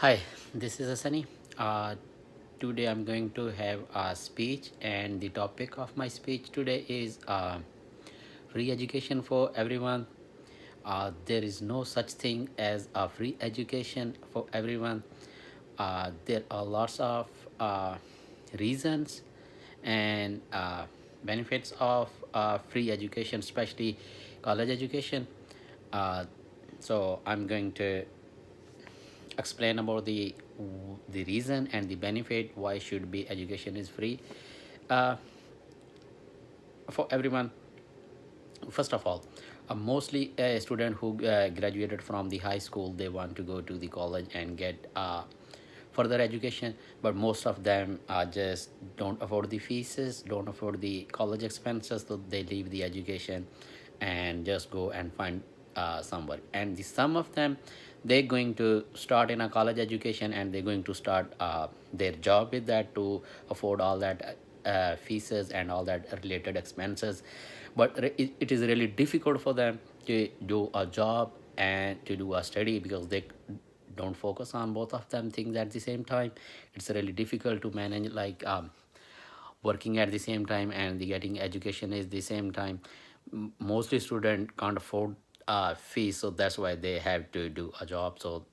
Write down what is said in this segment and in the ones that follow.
Hi, this is Asani. Uh, Today I'm going to have a speech, and the topic of my speech today is free education for everyone. There is no such thing as a free education for everyone. There are lots of reasons and benefits of free education, especially college education. Uh, so I'm going to explain about the reason and the benefit why should be education is free uh, for everyone. First of all, mostly a student who graduated from the high school, they want to go to the college and get further education, but most of them just don't afford the fees, don't afford the college expenses, so they leave the education and just go and find some work. And the some of them, they're going to start in a college education and they're going to start their job with that to afford all that fees and all that related expenses. But it is really difficult for them to do a job and to do a study because they don't focus on both of them things at the same time. It's really difficult to manage, like working at the same time and the getting education is the same time. Mostly student can't afford fees, so that's why they have to do a job. So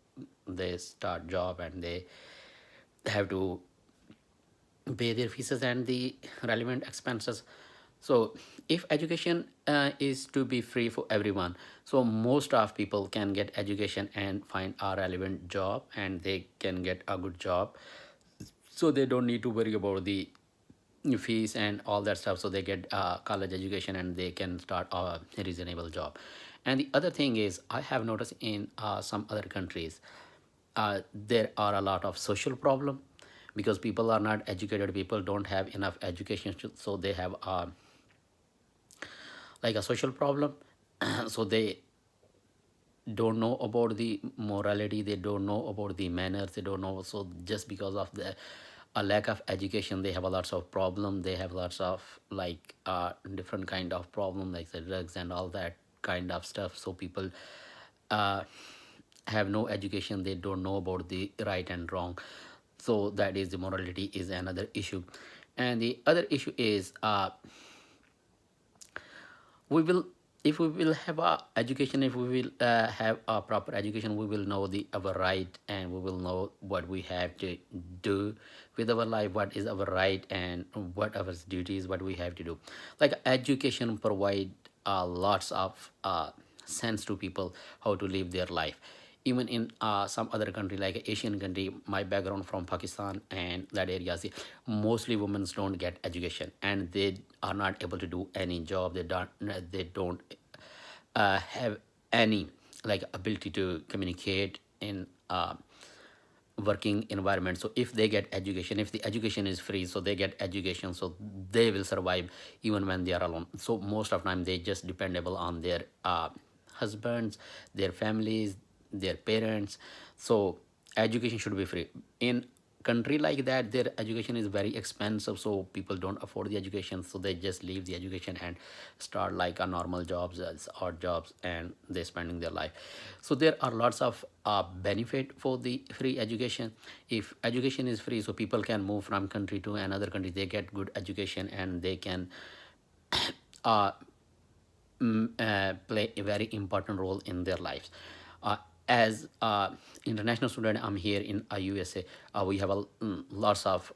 they start job and they have to pay their fees and the relevant expenses. So if education is to be free for everyone, so most of people can get education and find a relevant job and they can get a good job, so they don't need to worry about the fees and all that stuff. So they get college education and they can start a reasonable job. And the other thing is, I have noticed in some other countries, there are a lot of social problem because people are not educated, people don't have enough education, so they have like a social problem. So they don't know about the morality, they don't know about the manners, they don't know. So just because of the a lack of education, they have a lots of problem, they have lots of like different kind of problem like the drugs and all that kind of stuff. So people uh, have no education, they don't know about the right and wrong. So that is the morality is another issue. And the other issue is we will, if we will have a education, if we will have a proper education, we will know the our right and we will know what we have to do with our life, what is our right and what our duties, what we have to do. Like education provide lots of sense to people how to live their life. Even in some other country like Asian country, my background from Pakistan and that area, see, mostly women don't get education and they are not able to do any job, they don't have any like ability to communicate in working environment. So if they get education, if the education is free, so they get education, so they will survive even when they are alone. So most of the time they just dependable on their husbands, their families, their parents. So education should be free. In country like that, their education is very expensive, so people don't afford the education, so they just leave the education and start like a normal jobs as odd jobs and they're spending their life. So there are lots of benefit for the free education. If education is free, so people can move from country to another country, they get good education and they can uh, play a very important role in their lives. As international student, I'm here in USA. We have lots of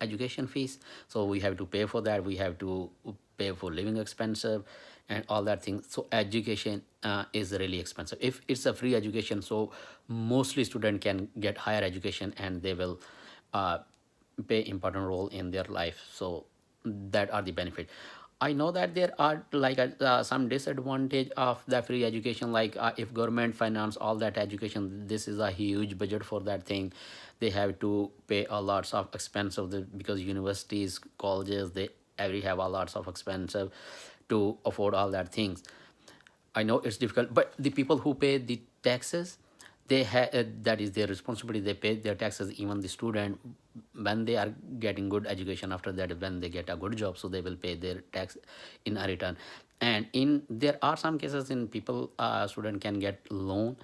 education fees, so we have to pay for that. We have to pay for living expensive and all that things. So education is really expensive. If it's a free education, so mostly student can get higher education and they will uh, play important role in their life. So that are the benefit. I know that there are like some disadvantage of the free education, like if government finance all that education, this is a huge budget for that thing. They have to pay a lots of expense of the, because universities, colleges, they every have a lots of expensive to afford all that things. I know it's difficult, but the people who pay the taxes, they have that is their responsibility. They pay their taxes. Even the student, when they are getting good education, after that, when they get a good job, so they will pay their tax in a return. And in there are some cases in people student can get loan,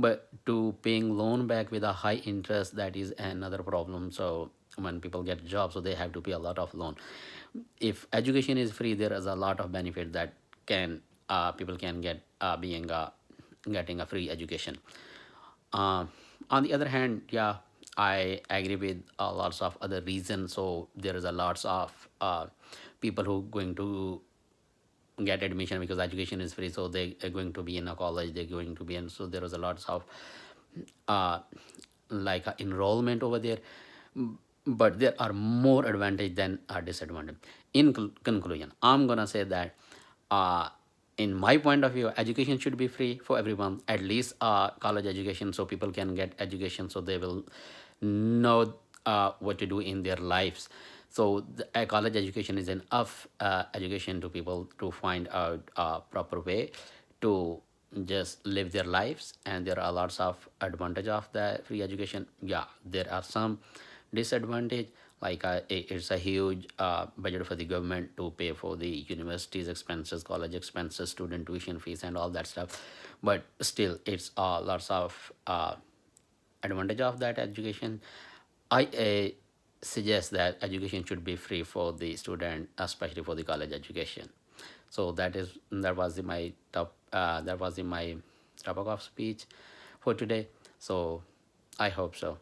but to paying loan back with a high interest, that is another problem. So when people get jobs, so they have to pay a lot of loan. If education is free, there is a lot of benefit that can people can get being getting a free education. uh, on the other hand, yeah, I agree with lots of other reasons. So there is a lots of people who going to get admission because education is free. So they are going to be in a college. They're going to be in. So there is a lots of uh, like enrollment over there. But there are more advantage than disadvantage. In conclusion, I'm gonna say that uh, in my point of view, education should be free for everyone, at least college education, so people can get education, so they will know what to do in their lives. So a college education is enough education to people to find out a proper way to just live their lives. And there are lots of advantage of the free education. Yeah, there are some disadvantage, like it's a huge budget for the government to pay for the university's expenses, college expenses, student tuition fees, and all that stuff. But still, it's lots of advantage of that education. I suggest that education should be free for the student, especially for the college education. So that was in my that was in my topic of speech for today. So I hope so.